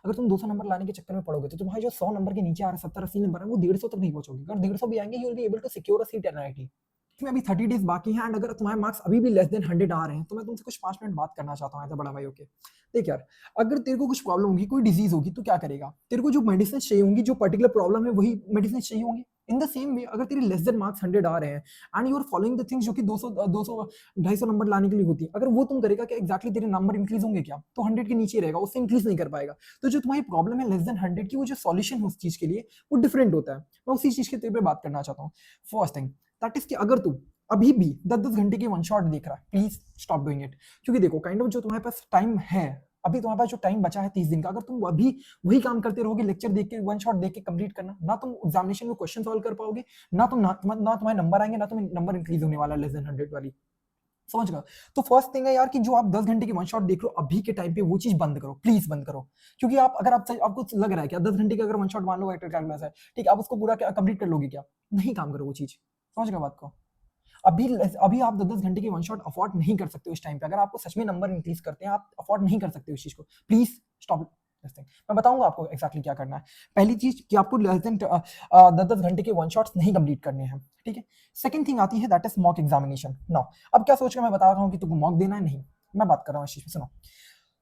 अगर तुम 200 नंबर लाने के चक्कर में पड़ोगे तो तुम्हारे जो 100 नंबर के नीचे आ रहे 70-80 नंबर है वो 150 तक नहीं पहुंचोगे। अगर 150 भी आएंगे you will be able to secure a seat at IIT. इसमें अभी 30 डेज बाकी हैं एंड अगर तुम्हारे मार्क्स अभी भी लेस देन 100 आ रहे हैं तो मैं तुमसे कुछ 5 मिनट बात करना चाहता हूँ एज अ बड़ा भाई। ओके देख यार, अगर तेरे को कुछ प्रॉब्लम होगी, कोई डिजीज होगी तो क्या करेगा? तेरे को जो मेडिसिन चाहिए होंगी, जो पर्टिकुलर प्रॉब्लम है वही मेडिसिन चाहिए होंगी। इन द सेम वे अगर तेरे लेस देन मार्क्स 100 आ रहे हैं and you are following the things जो कि 200 250 नंबर लाने के लिए होती है, अगर वो तुम करेगा क्या एग्जैक्टली तेरे नंबर इंक्रीज होंगे क्या? तो 100 के नीचे रहेगा, उससे इंक्रीज नहीं कर पाएगा। तो जो तुम्हारी प्रॉब्लम है लेस देन 100 की, वो जो सॉल्यूशन है उस चीज के लिए वो डिफरेंट होता है। मैं उसी चीज के तेरे पे बात करना चाहता हूँ। फर्स्ट थिंग दैट इज कि अगर तू अभी भी 10-10 घंटे की वन शॉट देख रहा है, प्लीज स्टॉप डूइंग इट। क्योंकि देखो काइंड ऑफ जो तुम्हारे पास टाइम है, अभी तुम्हारे पास जो टाइम बचा है 30 दिन का, अगर तुम अभी वही काम करते रहोगे, लेक्चर देख के वन शॉट देख के कंप्लीट करना, ना तुम एग्जामिनेशन में क्वेश्चन सॉल्व कर पाओगे, ना तुम्हारे नंबर आएंगे, ना तुम नंबर इंक्रीज होने वाला लेस देन 100 वाली। समझ गया? तो फर्स्ट थिंग है यार कि जो आप 10 घंटे की वन शॉट देख लो अभी के टाइम पे, वो चीज बंद करो, प्लीज बंद करो। क्योंकि आप अगर आपको लग रहा है कि 10 घंटे की अगर वन शॉट मान लो वेक्टर कैलकुलस है, ठीक है, आप उसको पूरा कंप्लीट कर लोगे क्या? नहीं काम करो वो चीज। समझ गया बात को? अभी अभी आप 10-10 घंटे की वन शॉट अफोर्ड नहीं कर सकते हो इस टाइम पे। अगर आपको सच में नंबर इंक्रीज करते हैं, आप अफोर्ड नहीं कर सकते उस चीज को। Please stop this thing. मैं बताऊंगा आपको एक्जैक्टली क्या करना है। पहली चीज कि आपको लेस देन 10-10 घंटे के वन शॉट्स नहीं कंप्लीट करने हैं, ठीक है। सेकंड थिंग आती है that is mock examination. Now अब क्या सोच के मैं बता रहा हूँ कि तुमको मॉक देना है? नहीं, मैं बात कर रहा हूँ इस चीज में। सुनो,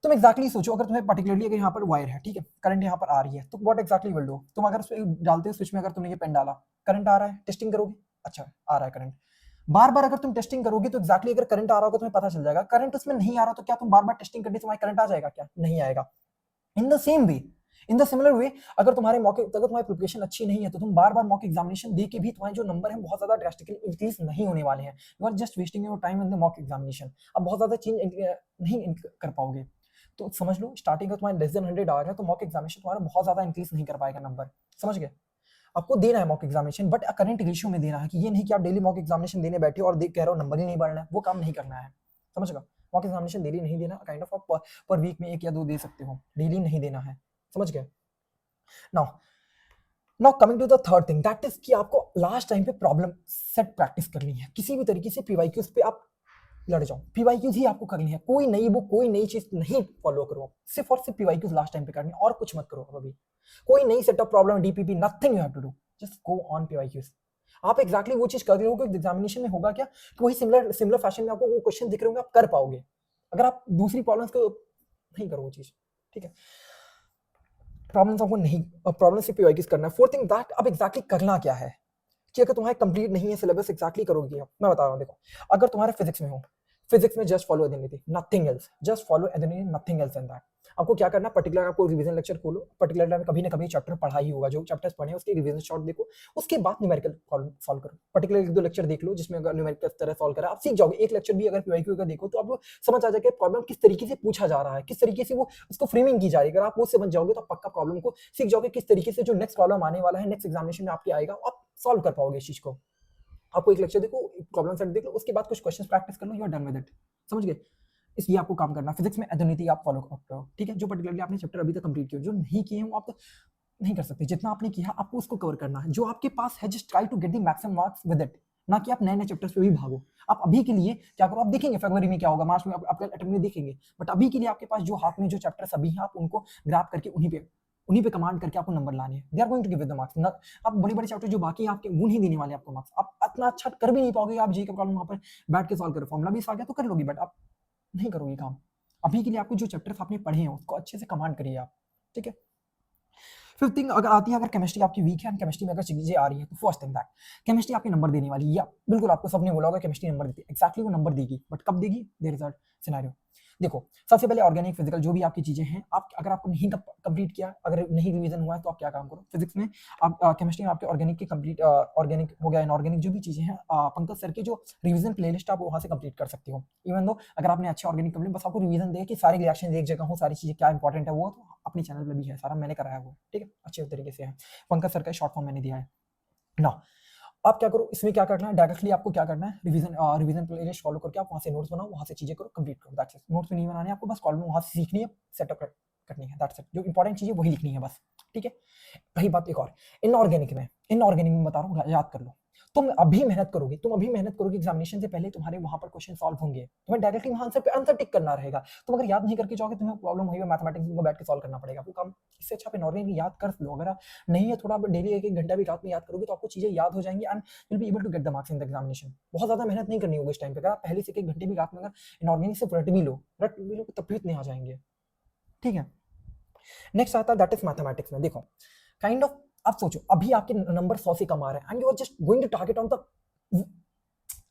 तुम एक्जैक्टली सोचो, अगर तुम्हें पर्टिकुलरली अगर यहाँ पर वायर है, ठीक है, करंट यहाँ पर आ रही है, तो व्हाट एक्जैक्टली विल डू? तुम अगर डालते हो स्विच में, अगर तुमने ये पेन डाला, करंट आ रहा है, टेस्टिंग करोगे, अच्छा आ रहा है करंट। बार बार अगर तुम टेस्टिंग करोगे तो एक्जैक्टली अगर करंट आ रहा होगा तुम्हें पता चल जाएगा। करंट उसमें नहीं आ रहा तो क्या तुम बार बार टेस्टिंग करने से तुम्हारा करंट आ जाएगा क्या? नहीं आएगा। In the same way, in the similar way, अगर तुम्हारी प्रिपरेशन अच्छी नहीं है तो तुम बार बार मॉक एग्जामिनेशन दे के भी तुम्हारे जो नंबर है बहुत ज्यादा ड्रास्टिकली इंक्रीज नहीं होने वाले हैं। You are just wasting your time in the mock examination. अब बहुत ज्यादा चेंज नहीं कर पाओगे। तो समझ लो, स्टार्टिंग का तुम्हारे लेस देन 100 आ रहा है तो मॉक एग्जामिनेशन तुम्हारा बहुत ज्यादा इंक्रीज नहीं कर पाएगा नंबर। समझ गए? आपको देना है mock examination, but current ratio में देना है, कि ये नहीं कि आप डेली मॉक एग्जामिनेशन देने बैठे हो और देख कह रहे हो नंबर ही नहीं बढ़ना है, वो काम नहीं करना है। समझ गए? मॉक एग्जामिनेशन डेली नहीं देना, काइंड ऑफ आप पर वीक में 1 या 2 दे सकते हो, डेली नहीं देना है। समझ गए? Now now coming to the third thing that is कि आपको लास्ट टाइम पे प्रॉब्लम सेट प्रैक्टिस करनी है। किसी भी तरीके से पीवाईक्यूज पे आप लड़ जाओ, पीवाईक्यूज ही आपको करनी है। कोई नई बुक, कोई नई चीज नहीं फॉलो करो, सिर्फ और सिर्फ पीवाईक्यूज लास्ट टाइम पे करनी है, और कुछ मत करो। अभी कोई नई set of problem, DPP, nothing you have to do, just go on PYQs. आप एक्जैक्टली वो चीज कर रहे हो, एग्जामिनेशन में होगा क्या कि वही सिमिलर सिमिलर फैशन में आपको वो क्वेश्चन दिख रहे होंगे, आप कर पाओगे अगर आप दूसरी प्रॉब्लम्स को नहीं करो वो चीज, ठीक है। प्रॉब्लम्स आपको नहीं, प्रॉब्लम से पीवाईक्यूज करना है। फोर्थ थिंग दैट अब एक्जैक्टली करना क्या है कि अगर तुम्हारे कंप्लीट नहीं है सिलेबस, एक्जैक्टली करोगे आप? मैं बता रहा हूँ, देखो, अगर तुम्हारे फिजिक्स में हो, फिजिक्स में जस्ट फॉलो एडेनिटी, नथिंग एल्स, जस्ट फॉलो एडेनिटी, नथिंग एल्स इन दैट। आपको क्या करना है, पर्टिकुलर आपको रिवीजन लेक्चर खोलो, पर्टिकुलर टाइम कभी ना कभी चैप्टर पढ़ा ही होगा, जो चैप्टर्स पढ़े उसके रिवीजन शॉर्ट देखो, उसके बाद न्यूमेरिकल सॉल्व करो। पर्टिकुलर 1-2 लेक्चर देख लो जिसमें अगर न्यूमेरिकल तरह सॉल्व करा, आप सीख जाओगे। एक लेक्चर भी अगर पीवाईक्यू का देखो तो आपको समझ आ जाएगा प्रॉब्लम किस तरीके से पूछा जा रहा है, किस तरीके से वो उसको फ्रेमिंग की जा रही है। अगर आप वो समझ जाओगे तो पक्का प्रॉब्लम को सीख जाओगे, किस तरीके से जो नेक्स्ट प्रॉब्लम आने वाला है, नेक्स्ट एग्जामिनेशन में आपके आएगा, आप सॉल्व कर पाओगे इस चीज को। आपको एक लेक्चर देखो, प्रॉब्लम सेट देख लो, उसके बाद कुछ क्वेश्चंस प्रैक्टिस कर लो, you are done with it. समझ गए? इसलिए आपको काम करना, फिजिक्स में एडोनिटी आप फॉलो करो, ठीक है। जो पर्टिकुलरली आपने चैप्टर अभी तक कंप्लीट किया, जो नहीं किए हैं वो आप नहीं कर सकते। जितना आपने किया आपको उसको कवर करना है, जो आपके पास है just try to get the maximum marks with it, ना कि आप नए नए चैप्टर्स पे भी भागो। आप अभी के लिए क्या करो, आप देखेंगे फरवरी में क्या होगा, मार्च में आपका अटेम्प्ट में देखेंगे, बट अभी के लिए आपके पास जो हाथ में जो चैप्टर्स अभी हैं, आप उनको ग्रैब करके उन्हीं पे कमांड करके आपको नंबर लाने हैं। They are going to give the marks. आप बड़े बड़े चैप्टर जो बाकी हैं आपके, वो नहीं देने वाले आपको मार्क्स। आप इतना अच्छा कर भी नहीं पाओगे, आप जी का प्रॉब्लम वहां पर बैठ के सॉल्व करो, फॉर्मुला भी आ गया तो कर लोगे, बट आप नहीं करोगे काम। अभी के लिए आपको जो चैप्टर्स आपने पढ़े हैं उसको अच्छे से कमांड करिए आप, ठीक है। फिफ्थ थिंग अगर आती है, अगर केमिस्ट्री आपकी वीक है, केमिस्ट्री में अगर चीजें आ रही है, तो फर्स्ट थिंग दैट केमिस्ट्री आपके नंबर देने वाली है, या बिल्कुल आपको सबने बोला होगा केमिस्ट्री नंबर देती है, एक्जैक्टली वो नंबर देगी, बट कब देगी? There is a scenario. देखो, सबसे पहले ऑर्गेनिक फिजिकल जो भी आपकी चीजें हैं, आप अगर आपको नहीं कंप्लीट किया, अगर नहीं रिवीजन हुआ है, तो आप क्या काम करो, फिजिक्स में आप केमिस्ट्री में आपके ऑर्गेनिक के कंप्लीट, ऑर्गेनिक हो गया, इनऑर्गेनिक जो भी चीजें हैं, पंकज सर की जो रिवीजन प्लेलिस्ट आप वहां से कंप्लीट कर सकते हो। इवन दो अगर आपने अच्छे ऑर्गेनिक कंप्लीट, बस आपको रिवीजन दे कि सारे रिएक्शन एक जगह हो, सारी चीजें क्या इंपॉर्टेंट है, वो तो अपने चैनल पे भी है, सारा मैंने कराया है वो, ठीक है, अच्छे तरीके से है। पंकज सर का शॉर्ट फॉर्म मैंने दिया है ना। आप क्या करो, इसमें क्या करना है, डायरेक्टली आपको क्या करना है, रिवीजन प्लेलिस्ट फॉलो करके आप वहां से नोट्स बनाओ, वहां से चीजें करो, कंप्लीट करो, दैट्स इट। नोट्स में नहीं बनाने आपको, बस कॉलम वहां से सीखनी है, सेटअप करनी है, दैट्स इट। जो इंपॉर्टेंट चीजें वही लिखनी है बस, ठीक है। रही बात एक और, इनऑर्गेनिक में बता रहा हूँ, याद कर लो। तुम अभी मेहनत करोगे एग्जामिनेशन से पहले तुम्हारे वहां पर क्वेश्चन सॉल्व होंगे, तुम्हें डायरेक्टली वहां आंसर पे आंसर टिक करना रहेगा। तुम अगर याद नहीं करके जाओगे तुम्हें प्रॉब्लम होगी, मैथमेटिक्स को बैठ के सॉल्व करना पड़ेगा। वो काम इससे अच्छा नॉर्मली याद कर लो। अगर आप नहीं है थोड़ा डेली एक घंटा भी रात में याद करोगे तो आपको चीजें याद हो जाएंगी and you will be able to get the marks in the examination. बहुत ज्यादा मेहनत नहीं करनी होगी इस टाइम पे। अगर आप पहले से एक घंटे भी रात में अगर नॉर्मली सिर्फ रट भी लो तब भी इतने आ जाएंगे, ठीक है। नेक्स्ट आता है दैट इज मैथमेटिक्स में। देखो काइंड ऑफ आप सोचो अभी आपके नंबर 100 से कम आ रहे हैं and you are just going to target on the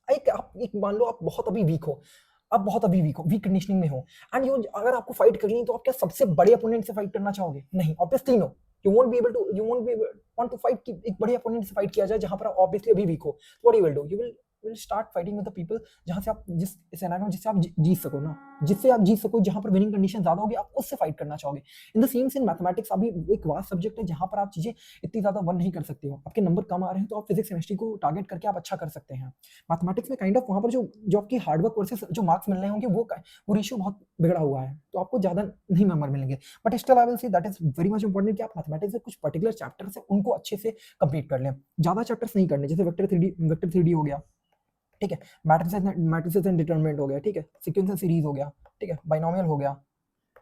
एक मान लो आप बहुत अभी वीक हो, वीक कंडीशनिंग में हो एंड यू अगर आपको फाइट करनी है तो आप क्या सबसे बड़े अपोनेंट से फाइट करना चाहोगे? नहीं, obviously no. You won't be want to fight कि एक बड़े अपोनेंट से फाइट किया जाए जहां पर आप ऑब्वियसली अभी वीक हो। What you will do? You will start fighting with the people जहां से आप जिस सिनेरियो में जिससे आप जीत सको ना, जिससे आप जीत सको, जहां पर विनिंग कंडीशन ज्यादा होगी आप उससे फाइट करना चाहोगे। In the same in mathematics अभी एक वास्ट सब्जेक्ट है जहां पर आप चीजें इतनी ज्यादा वन नहीं कर सकते हो। आपके नंबर कम आ रहे हैं तो आप फिजिक्स केमिस्ट्री को टारगेट करके आप अच्छा कर सकते हैं। मैथमेटिक्स में काइंड ऑफ वहां पर जो आपकी हार्डवर्क वर्सेस जो मार्क्स मिलने होंगे वो रेशियो बहुत बिगड़ा हुआ है, तो आपको ज्यादा नहीं नंबर मिलेंगे। But still I will say that is very much important कि आप मैथमेटिक्स से कुछ पर्टिकुलर चैप्टर्स है उनको अच्छे से कंप्लीट कर लें। ज्यादा चैप्टर्स नहीं करने, जैसे वेक्टर 3D हो गया, ठीक है, मैट्रिसेस एंड डिटरमिनेंट हो गया, ठीक है, सीक्वेंस एंड सीरीज हो गया, ठीक है, बाइनोमियल हो गया,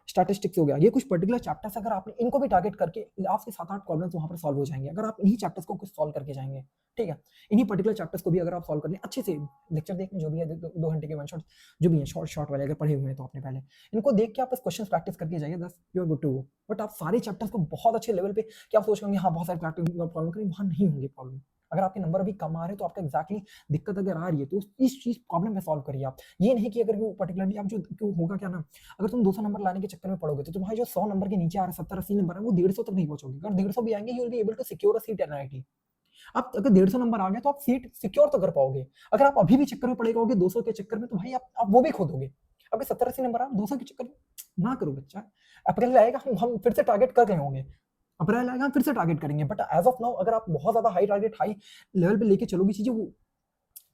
स्टैटिस्टिक्स हो गया। ये कुछ पर्टिकुलर चैप्टर्स अगर आपने इनको भी टारगेट करके आपके 7-8 प्रॉब्लम्स वहां पर सॉल्व हो जाएंगे अगर आप इन्हीं चैप्टर्स को कुछ सॉल्व करके जाएंगे, ठीक है। इन्हीं पर्टिकुलर चैप्टर्स को भी अगर आप सॉल्व कर लें अच्छे से, लेक्चर देखने जो भी है 2 घंटे के वन शॉट जो भी है शॉर्ट वाले अगर पढ़े हुए हैं तो आपने पहले इनको देख के आप बस क्वेश्चन प्रैक्टिस करके जाइए, बस you are good to go. But आप सारे चैप्टर्स को बहुत अच्छे लेवल पे क्या आप सोच रहे होंगे हाँ बहुत सारे प्रैक्टिस प्रॉब्लम करेंगे, वहाँ नहीं होंगे प्रॉब्लम। अगर आपके नंबर अभी कम आ रहे हैं तो आपका एग्जैक्टली दिक्कत अगर आ रही है तो इस चीज प्रॉब्लम में सॉल्व करिए आप। ये नहीं कि अगर वो पर्टिकुलरली आप जो होगा क्या ना, अगर तुम 200 नंबर लाने के चक्कर में पड़ोगे तो तुम्हारे जो 100 नंबर के नीचे आ रहे 70-80 नंबर है वो 150 तक नहीं पहुंचोगे। अगर 150 भी आएंगे you will be able to secure a seat at NIT. आप अगर 150 नंबर आ गए तो आप सीट सिक्योर तो कर पाओगे। अगर आप अभी भी चक्कर में पड़े रहोगे 200 के चक्कर में तो भाई आप वो भी खो दोगे। अगर 70-80 नंबर आप 200 के चक्कर में ना करो बच्चा। अप्रैल आएगा हम फिर से टारगेट कर रहे होंगे, अप्रैल आएगा हम फिर से टारगेट करेंगे। बट एज ऑफ नाउ अगर आप बहुत ज्यादा हाई टारगेट हाई लेवल पे लेके चलोगी चीजें, वो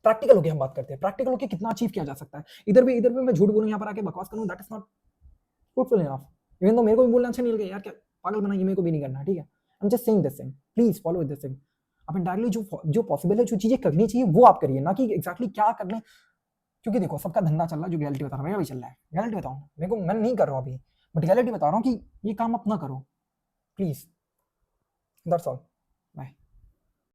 प्रैक्टिकल होके हम बात करते हैं, प्रैक्टिकल होके कितना अचीव किया जा सकता है। इधर भी मैं झूठ बोलूं यहाँ पर आके बकवास करूं, that is not fruitful enough. Even तो मेरे को भी बोलना अच्छा नहीं लगे यार, क्या पागल बनाइए, मेरे को भी नहीं करना, ठीक है। I am just saying this thing, please follow with this thing. आप इंटायरली जो पॉसिबल है, जो चीजें करनी चाहिए वो आप करिए, ना कि एग्जैक्टली क्या करना है। क्योंकि देखो सबका धंधा चल रहा है, जो रियलिटी बता रहा हूँ मेरा भी चल रहा है, रियलिटी बताऊँ मेरे को, मैं नहीं कर रहा हूँ अभी, बट रियलिटी बता रहा हूँ कि ये काम आप ना करो प्लीज, दैट्स ऑल।